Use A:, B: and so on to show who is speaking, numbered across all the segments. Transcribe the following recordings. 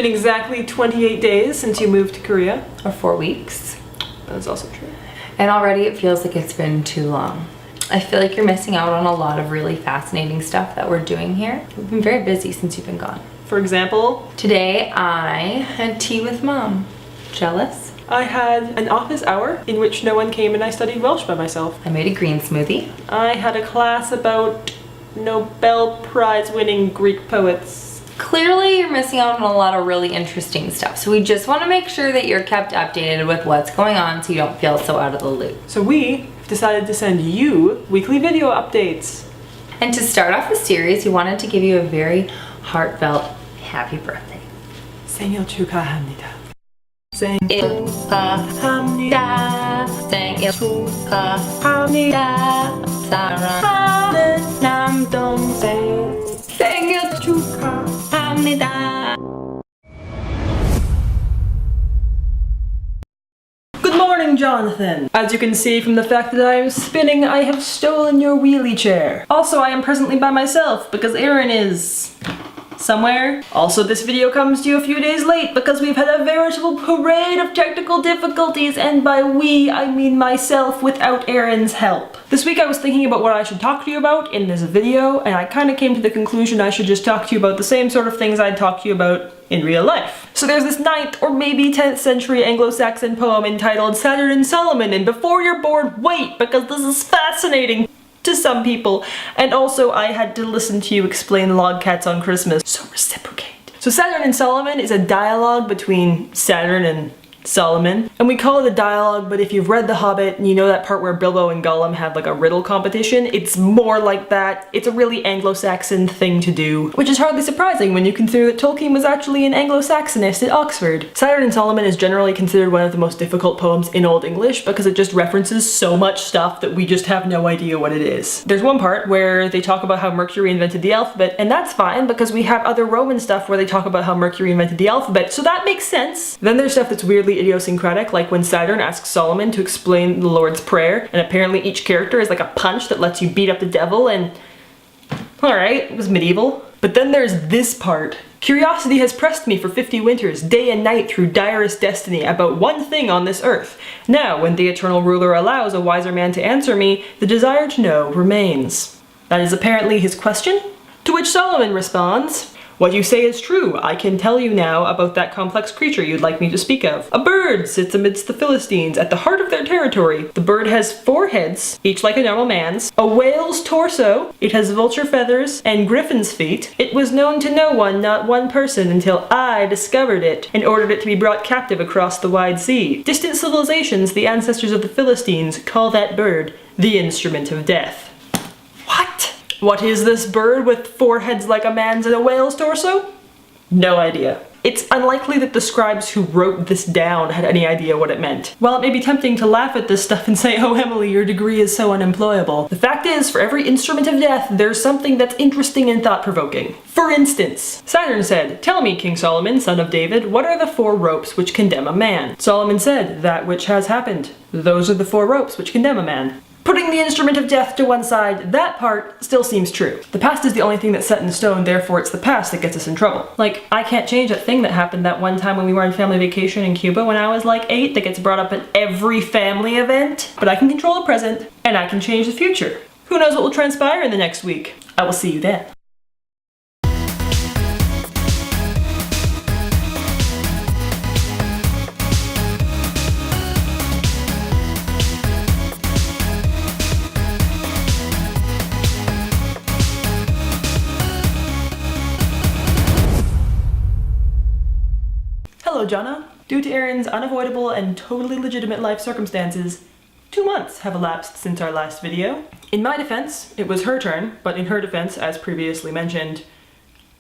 A: been exactly 28 days since you moved to Korea.
B: Or 4 weeks.
A: That's also true.
B: And already it feels like it's been too long. I feel like you're missing out on a lot of really fascinating stuff that we're doing here. We've been very busy since you've been gone.
A: For example?
B: Today I had tea with Mom. Jealous?
A: I had an office hour in which no one came and I studied Welsh by myself.
B: I made a green smoothie.
A: I had a class about Nobel Prize winning Greek poets.
B: Clearly you're missing out on a lot of really interesting stuff. So we just want to make sure that you're kept updated with what's going on so you don't feel so out of the loop.
A: So we decided to send you weekly video updates.
B: And to start off the series, we wanted to give you a very heartfelt happy birthday.
A: 생일 축하합니다.
B: 생일 축하합니다. 생일 축하합니다. 사랑하는 남동생 생일 축하합니다.
A: Good morning, Jonathan. As you can see from the fact that I am spinning, I have stolen your wheelie chair. Also, I am presently by myself because Aaron is somewhere. Also, this video comes to you a few days late because we've had a veritable parade of technical difficulties, and by we, I mean myself without Aaron's help. This week I was thinking about what I should talk to you about in this video, and I kind of came to the conclusion I should just talk to you about the same sort of things I'd talk to you about in real life. So there's this 9th or maybe 10th century Anglo-Saxon poem entitled Saturn and Solomon, and before you're bored, wait, because this is fascinating to some people. And also I had to listen to you explain log cats on Christmas, so reciprocate. So Saturn and Solomon is a dialogue between Saturn and Solomon, and we call it a dialogue, but if you've read The Hobbit and you know that part where Bilbo and Gollum have like a riddle competition, it's more like that. It's a really Anglo-Saxon thing to do, which is hardly surprising when you consider that Tolkien was actually an Anglo-Saxonist at Oxford. Saturn and Solomon is generally considered one of the most difficult poems in Old English because it just references so much stuff that we just have no idea what it is. There's one part where they talk about how Mercury invented the alphabet, and that's fine because we have other Roman stuff where they talk about how Mercury invented the alphabet, so that makes sense. Then there's stuff that's weirdly idiosyncratic, like when Saturn asks Solomon to explain the Lord's Prayer, and apparently each character is like a punch that lets you beat up the devil, and alright, it was medieval. But then there's this part. Curiosity has pressed me for 50 winters, day and night through direst destiny, about one thing on this earth. Now, when the eternal ruler allows a wiser man to answer me, the desire to know remains. That is apparently his question? To which Solomon responds, what you say is true. I can tell you now about that complex creature you'd like me to speak of. A bird sits amidst the Philistines at the heart of their territory. The bird has 4 heads, each like a normal man's, a whale's torso, it has vulture feathers, and griffin's feet. It was known to no one, not one person, until I discovered it and ordered it to be brought captive across the wide sea. Distant civilizations, the ancestors of the Philistines, call that bird the instrument of death. What? What is this bird with 4 heads like a man's and a whale's torso? No idea. It's unlikely that the scribes who wrote this down had any idea what it meant. While it may be tempting to laugh at this stuff and say, oh Emily, your degree is so unemployable, the fact is, for every instrument of death, there's something that's interesting and thought-provoking. For instance, Saturn said, tell me, King Solomon, son of David, what are the 4 ropes which condemn a man? Solomon said, that which has happened. Those are the 4 ropes which condemn a man. Putting the instrument of death to one side, that part still seems true. The past is the only thing that's set in stone, therefore it's the past that gets us in trouble. Like, I can't change that thing that happened that one time when we were on family vacation in Cuba when I was like 8 that gets brought up at every family event. But I can control the present, and I can change the future. Who knows what will transpire in the next week? I will see you then. Hello, Jonna. Due to Erin's unavoidable and totally legitimate life circumstances, 2 months have elapsed since our last video. In my defense, it was her turn, but in her defense, as previously mentioned,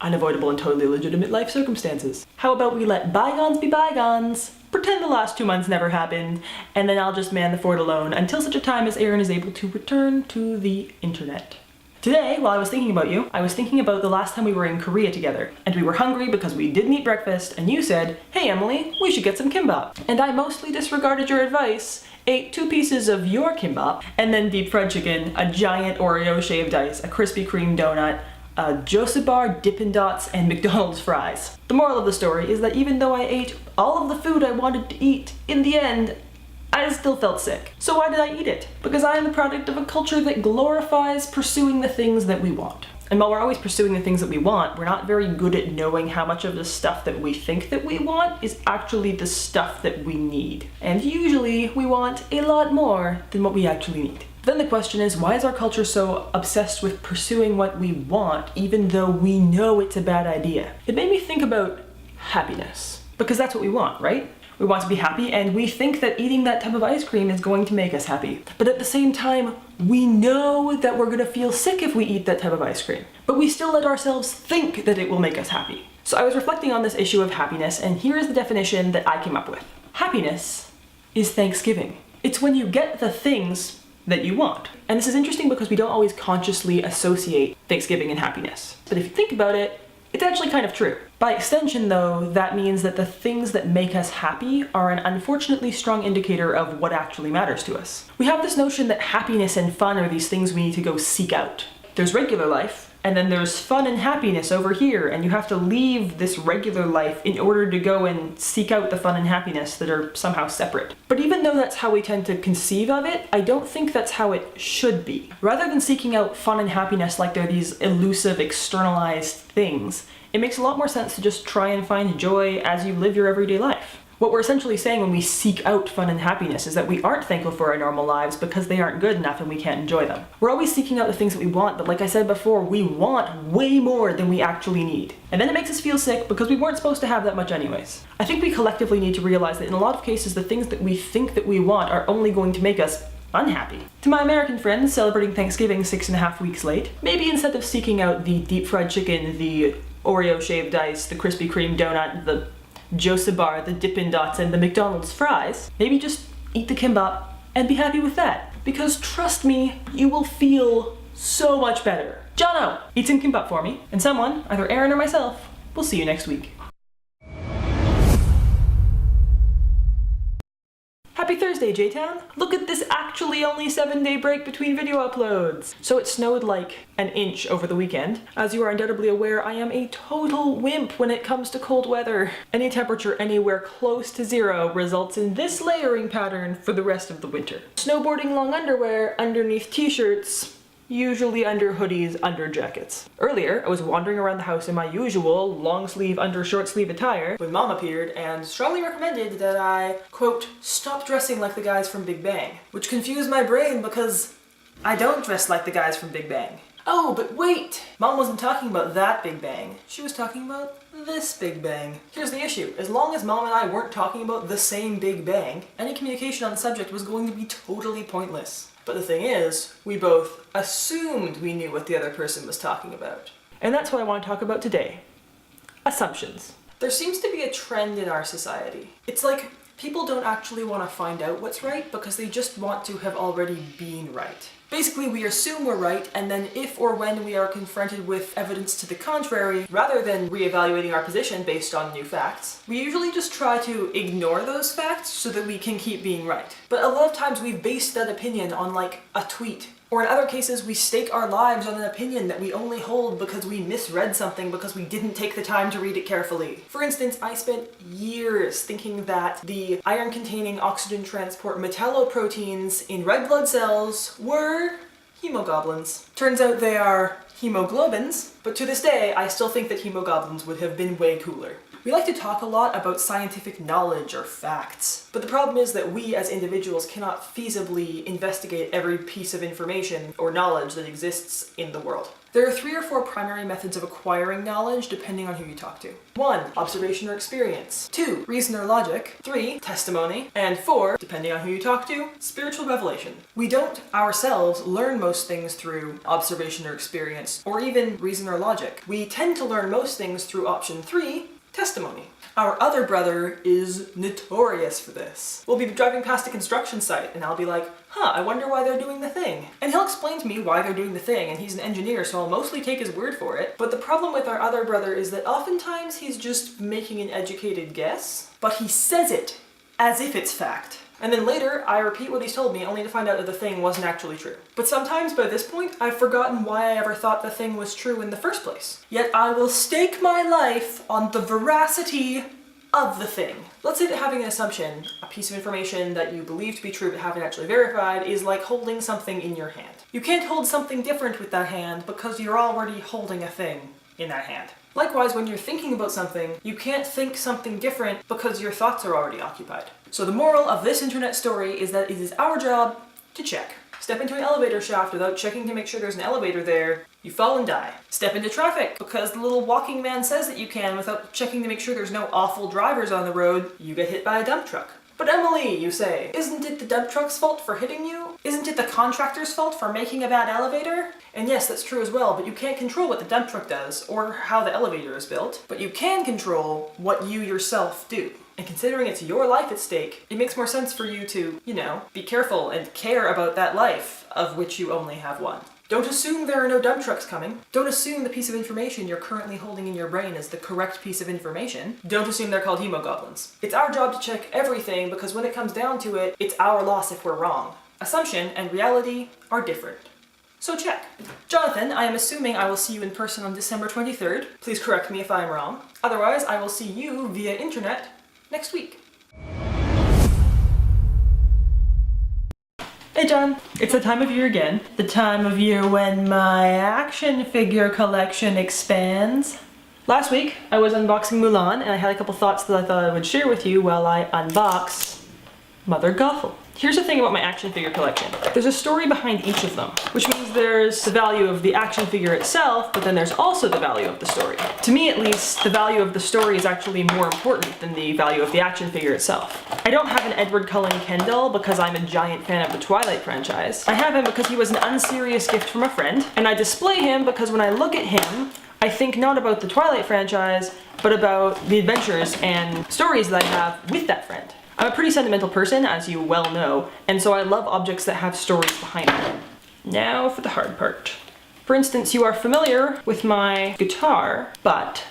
A: unavoidable and totally legitimate life circumstances. How about we let bygones be bygones, pretend the last 2 months never happened, and then I'll just man the fort alone until such a time as Erin is able to return to the internet. Today, while I was thinking about you, I was thinking about the last time we were in Korea together, and we were hungry because we didn't eat breakfast, and you said, hey Emily, we should get some kimbap. And I mostly disregarded your advice, ate 2 pieces of your kimbap, and then deep fried chicken, a giant Oreo shaved ice, a Krispy Kreme donut, Joseph Bar, Dippin' Dots, and McDonald's fries. The moral of the story is that even though I ate all of the food I wanted to eat, in the end, I still felt sick. So why did I eat it? Because I am the product of a culture that glorifies pursuing the things that we want. And while we're always pursuing the things that we want, we're not very good at knowing how much of the stuff that we think that we want is actually the stuff that we need. And usually we want a lot more than what we actually need. Then the question is, why is our culture so obsessed with pursuing what we want even though we know it's a bad idea? It made me think about happiness. Because that's what we want, right? We want to be happy, and we think that eating that tub of ice cream is going to make us happy. But at the same time, we know that we're gonna feel sick if we eat that tub of ice cream. But we still let ourselves think that it will make us happy. So I was reflecting on this issue of happiness, and here is the definition that I came up with. Happiness is Thanksgiving. It's when you get the things that you want. And this is interesting because we don't always consciously associate Thanksgiving and happiness. But if you think about it, it's actually kind of true. By extension though, that means that the things that make us happy are an unfortunately strong indicator of what actually matters to us. We have this notion that happiness and fun are these things we need to go seek out. There's regular life, and then there's fun and happiness over here, and you have to leave this regular life in order to go and seek out the fun and happiness that are somehow separate. But even though that's how we tend to conceive of it, I don't think that's how it should be. Rather than seeking out fun and happiness like they're these elusive, externalized things, it makes a lot more sense to just try and find joy as you live your everyday life. What we're essentially saying when we seek out fun and happiness is that we aren't thankful for our normal lives because they aren't good enough and we can't enjoy them. We're always seeking out the things that we want, but like I said before, we want way more than we actually need. And then it makes us feel sick because we weren't supposed to have that much anyways. I think we collectively need to realize that in a lot of cases, the things that we think that we want are only going to make us unhappy. To my American friends celebrating Thanksgiving 6.5 weeks late, maybe instead of seeking out the deep fried chicken, the Oreo shaved ice, the Krispy Kreme donut, the Joseph Bar, the Dippin' Dots, and the McDonald's fries, maybe just eat the kimbap and be happy with that. Because trust me, you will feel so much better. Jono, eat some kimbap for me, and someone, either Aaron or myself, will see you next week. Happy Thursday, J-Town! Look at this actually only 7-day break between video uploads! So it snowed like an inch over the weekend. As you are undoubtedly aware, I am a total wimp when it comes to cold weather. Any temperature anywhere close to 0 results in this layering pattern for the rest of the winter. Snowboarding long underwear underneath t-shirts, usually under hoodies, under jackets. Earlier, I was wandering around the house in my usual long sleeve under short sleeve attire when Mom appeared and strongly recommended that I, quote, stop dressing like the guys from Big Bang, which confused my brain because I don't dress like the guys from Big Bang. Oh, but wait! Mom wasn't talking about that Big Bang. She was talking about this Big Bang. Here's the issue. As long as Mom and I weren't talking about the same Big Bang, any communication on the subject was going to be totally pointless. But the thing is, we both assumed we knew what the other person was talking about. And that's what I want to talk about today. Assumptions. There seems to be a trend in our society. It's like people don't actually want to find out what's right because they just want to have already been right. Basically, we assume we're right, and then if or when we are confronted with evidence to the contrary, rather than reevaluating our position based on new facts, we usually just try to ignore those facts so that we can keep being right. But a lot of times we've based that opinion on like a tweet. Or in other cases, we stake our lives on an opinion that we only hold because we misread something because we didn't take the time to read it carefully. For instance, I spent years thinking that the iron-containing oxygen transport metalloproteins in red blood cells were hemoglobins. Turns out they are hemoglobins, but to this day, I still think that hemoglobins would have been way cooler. We like to talk a lot about scientific knowledge or facts, but the problem is that we as individuals cannot feasibly investigate every piece of information or knowledge that exists in the world. There are 3 or 4 primary methods of acquiring knowledge depending on who you talk to. 1. Observation or experience. 2. Reason or logic. 3. Testimony. And 4. Depending on who you talk to, spiritual revelation. We don't ourselves learn most things through observation or experience, or even reason or logic. We tend to learn most things through option 3, testimony. Our other brother is notorious for this. We'll be driving past a construction site and I'll be like, I wonder why they're doing the thing. And he'll explain to me why they're doing the thing, and he's an engineer, so I'll mostly take his word for it. But the problem with our other brother is that oftentimes he's just making an educated guess, but he says it as if it's fact. And then later, I repeat what he's told me only to find out that the thing wasn't actually true. But sometimes by this point, I've forgotten why I ever thought the thing was true in the first place. Yet I will stake my life on the veracity of the thing. Let's say that having an assumption, a piece of information that you believe to be true but haven't actually verified, is like holding something in your hand. You can't hold something different with that hand because you're already holding a thing in that hand. Likewise, when you're thinking about something, you can't think something different because your thoughts are already occupied. So the moral of this internet story is that it is our job to check. Step into an elevator shaft without checking to make sure there's an elevator there, you fall and die. Step into traffic because the little walking man says that you can without checking to make sure there's no awful drivers on the road, you get hit by a dump truck. But Emily, you say, isn't it the dump truck's fault for hitting you? Isn't it the contractor's fault for making a bad elevator? And yes, that's true as well, but you can't control what the dump truck does or how the elevator is built, but you can control what you yourself do. And considering it's your life at stake, it makes more sense for you to, be careful and care about that life, of which you only have one. Don't assume there are no dump trucks coming. Don't assume the piece of information you're currently holding in your brain is the correct piece of information. Don't assume they're called hemogoblins. It's our job to check everything because when it comes down to it, it's our loss if we're wrong. Assumption and reality are different. So check. Jonathan, I am assuming I will see you in person on December 23rd. Please correct me if I am wrong. Otherwise, I will see you via internet next week. Hey John, it's the time of year again. The time of year when my action figure collection expands. Last week, I was unboxing Mulan and I had a couple thoughts that I thought I would share with you while I unbox Mother Gothel. Here's the thing about my action figure collection. There's a story behind each of them, which means there's the value of the action figure itself, but then there's also the value of the story. To me at least, the value of the story is actually more important than the value of the action figure itself. I don't have an Edward Cullen Ken doll because I'm a giant fan of the Twilight franchise. I have him because he was an unserious gift from a friend, and I display him because when I look at him, I think not about the Twilight franchise, but about the adventures and stories that I have with that friend. I'm a pretty sentimental person, as you well know, and so I love objects that have stories behind them. Now for the hard part. For instance, you are familiar with my guitar, but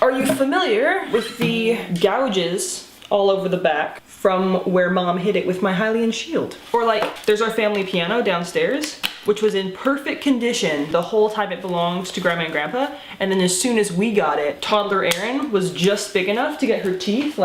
A: are you familiar with the gouges all over the back from where Mom hit it with my Hylian shield? Or like, there's our family piano downstairs, which was in perfect condition the whole time it belonged to Grandma and Grandpa, and then as soon as we got it, toddler Erin was just big enough to get her teeth,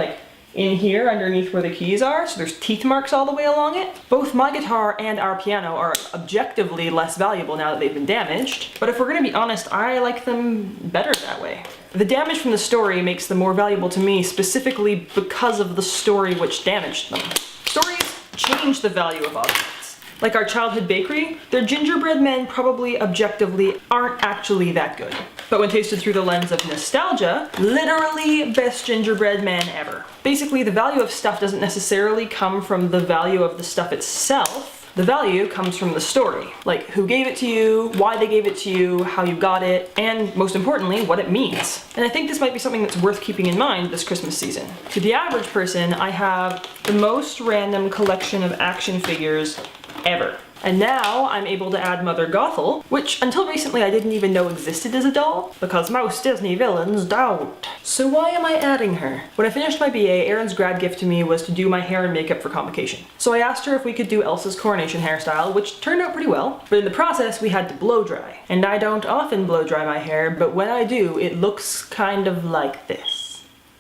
A: in here underneath where the keys are, so there's teeth marks all the way along it. Both my guitar and our piano are objectively less valuable now that they've been damaged, but if we're gonna be honest, I like them better that way. The damage from the story makes them more valuable to me specifically because of the story which damaged them. Stories change the value of objects. Like our childhood bakery, their gingerbread men probably objectively aren't actually that good. But when tasted through the lens of nostalgia, literally best gingerbread man ever. Basically, the value of stuff doesn't necessarily come from the value of the stuff itself. The value comes from the story. Like who gave it to you, why they gave it to you, how you got it, and most importantly, what it means. And I think this might be something that's worth keeping in mind this Christmas season. To the average person, I have the most random collection of action figures ever. And now I'm able to add Mother Gothel, which until recently I didn't even know existed as a doll, because most Disney villains don't. So why am I adding her? When I finished my BA, Erin's grad gift to me was to do my hair and makeup for convocation. So I asked her if we could do Elsa's coronation hairstyle, which turned out pretty well, but in the process we had to blow dry. And I don't often blow dry my hair, but when I do, it looks kind of like this.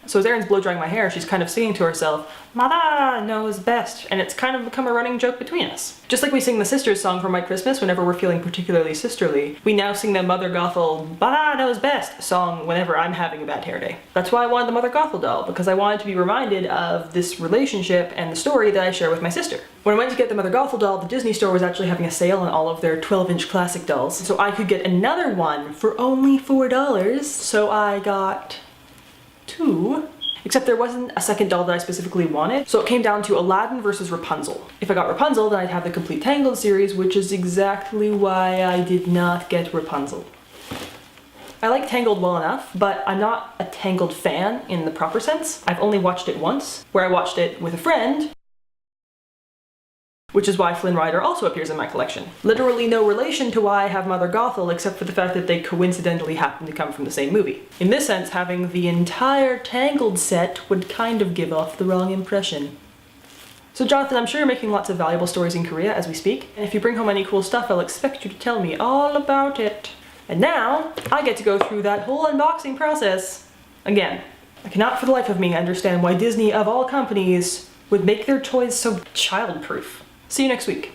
A: So as Erin's blow drying my hair, she's kind of singing to herself, "Mother knows best," and it's kind of become a running joke between us. Just like we sing the Sisters song for My Christmas whenever we're feeling particularly sisterly, we now sing the Mother Gothel "Mother knows best" song whenever I'm having a bad hair day. That's why I wanted the Mother Gothel doll, because I wanted to be reminded of this relationship and the story that I share with my sister. When I went to get the Mother Gothel doll, the Disney store was actually having a sale on all of their 12-inch classic dolls, so I could get another one for only $4, so I got two. Except there wasn't a second doll that I specifically wanted, so it came down to Aladdin versus Rapunzel. If I got Rapunzel, then I'd have the complete Tangled series, which is exactly why I did not get Rapunzel. I like Tangled well enough, but I'm not a Tangled fan in the proper sense. I've only watched it once, where I watched it with a friend, which is why Flynn Rider also appears in my collection. Literally no relation to why I have Mother Gothel, except for the fact that they coincidentally happen to come from the same movie. In this sense, having the entire Tangled set would kind of give off the wrong impression. So Jonathan, I'm sure you're making lots of valuable stories in Korea as we speak, and if you bring home any cool stuff, I'll expect you to tell me all about it. And now, I get to go through that whole unboxing process again. I cannot for the life of me understand why Disney, of all companies, would make their toys so child-proof. See you next week.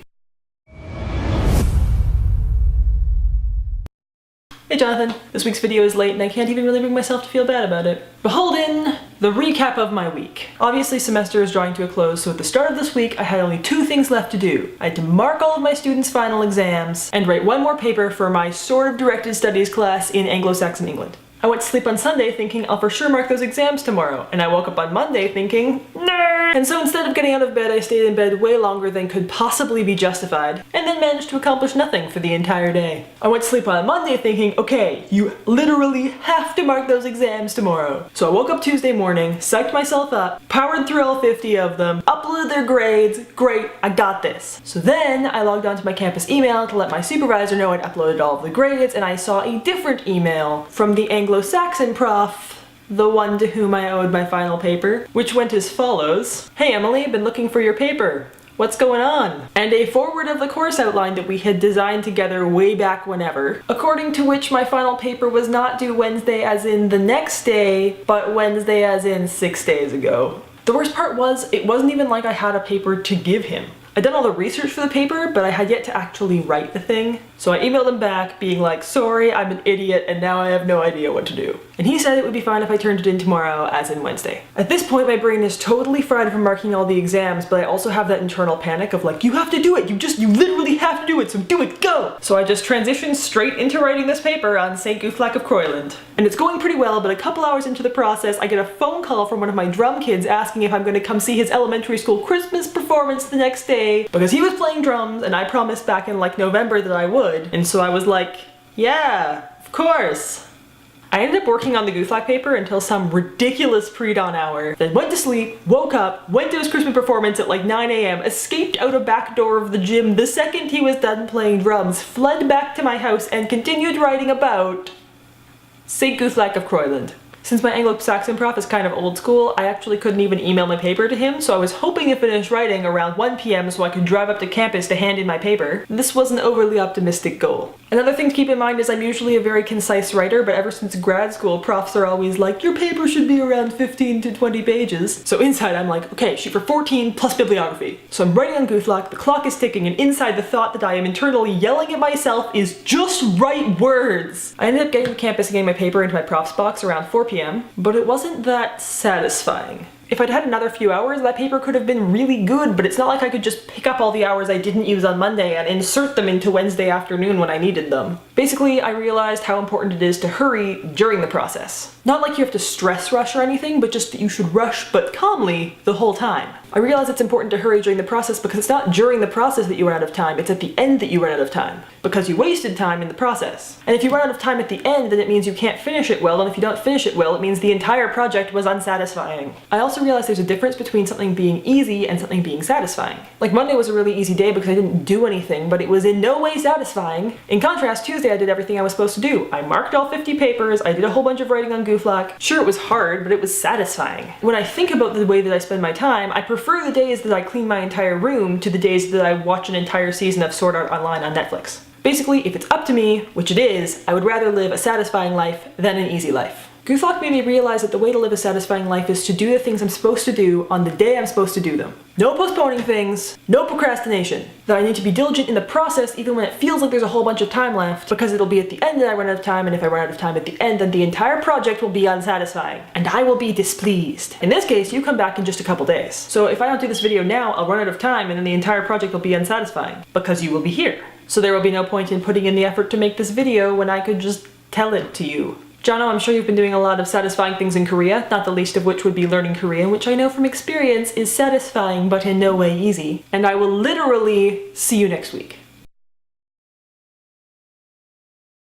A: Hey Jonathan, this week's video is late and I can't even really bring myself to feel bad about it. Beholden, the recap of my week. Obviously semester is drawing to a close, so at the start of this week I had only 2 things left to do. I had to mark all of my students' final exams and write 1 more paper for my sort of directed studies class in Anglo-Saxon England. I went to sleep on Sunday thinking I'll for sure mark those exams tomorrow, and I woke up on Monday thinking, nerd! And so instead of getting out of bed, I stayed in bed way longer than could possibly be justified, and then managed to accomplish nothing for the entire day. I went to sleep on Monday thinking, okay, you literally have to mark those exams tomorrow. So I woke up Tuesday morning, psyched myself up, powered through all 50 of them, uploaded their grades, great, I got this. So then I logged onto my campus email to let my supervisor know I'd uploaded all of the grades, and I saw a different email from the Anglo-Saxon prof, the one to whom I owed my final paper, which went as follows. Hey Emily, been looking for your paper. What's going on? And a forward of the course outline that we had designed together way back whenever, according to which my final paper was not due Wednesday as in the next day, but Wednesday as in 6 days ago. The worst part was, it wasn't even like I had a paper to give him. I'd done all the research for the paper, but I had yet to actually write the thing. So I emailed him back being like, sorry, I'm an idiot and now I have no idea what to do. And he said it would be fine if I turned it in tomorrow, as in Wednesday. At this point, my brain is totally fried from marking all the exams, but I also have that internal panic of like, you have to do it, you literally have to do it, so do it, go! So I just transitioned straight into writing this paper on St. Guthlac of Croyland. And it's going pretty well, but a couple hours into the process, I get a phone call from one of my drum kids asking if I'm going to come see his elementary school Christmas performance the next day, because he was playing drums and I promised back in like November that I would, and so I was like, yeah, of course. I ended up working on the Guthlac paper until some ridiculous pre-dawn hour, then went to sleep, woke up, went to his Christmas performance at like 9 a.m, escaped out a back door of the gym the second he was done playing drums, fled back to my house, and continued writing about St. Guthlac of Croyland. Since my Anglo-Saxon prof is kind of old school, I actually couldn't even email my paper to him, so I was hoping to finish writing around 1 p.m. so I could drive up to campus to hand in my paper. This was an overly optimistic goal. Another thing to keep in mind is I'm usually a very concise writer, but ever since grad school, profs are always like, your paper should be around 15 to 20 pages. So inside I'm like, okay, shoot for 14 plus bibliography. So I'm writing on Guthlac, the clock is ticking, and inside the thought that I am internally yelling at myself is just write words. I ended up getting to campus and getting my paper into my prof's box around 4 p.m, but it wasn't that satisfying. If I'd had another few hours, that paper could have been really good, but it's not like I could just pick up all the hours I didn't use on Monday and insert them into Wednesday afternoon when I needed them. Basically, I realized how important it is to hurry during the process. Not like you have to stress rush or anything, but just that you should rush, but calmly, the whole time. I realize it's important to hurry during the process because it's not during the process that you run out of time, it's at the end that you run out of time. Because you wasted time in the process. And if you run out of time at the end, then it means you can't finish it well, and if you don't finish it well, it means the entire project was unsatisfying. I also realized there's a difference between something being easy and something being satisfying. Like Monday was a really easy day because I didn't do anything, but it was in no way satisfying. In contrast, Tuesday I did everything I was supposed to do. I marked all 50 papers, I did a whole bunch of writing on Guthlac. Sure, it was hard, but it was satisfying. When I think about the way that I spend my time, I prefer the days that I clean my entire room to the days that I watch an entire season of Sword Art Online on Netflix. Basically, if it's up to me, which it is, I would rather live a satisfying life than an easy life. Guthlac made me realize that the way to live a satisfying life is to do the things I'm supposed to do on the day I'm supposed to do them. No postponing things, no procrastination. That I need to be diligent in the process even when it feels like there's a whole bunch of time left, because it'll be at the end that I run out of time, and if I run out of time at the end, then the entire project will be unsatisfying, and I will be displeased. In this case, you come back in just a couple days. So if I don't do this video now, I'll run out of time, and then the entire project will be unsatisfying, because you will be here. So there will be no point in putting in the effort to make this video when I could just tell it to you. Jono, I'm sure you've been doing a lot of satisfying things in Korea, not the least of which would be learning Korean, which I know from experience is satisfying but in no way easy. And I will literally see you next week.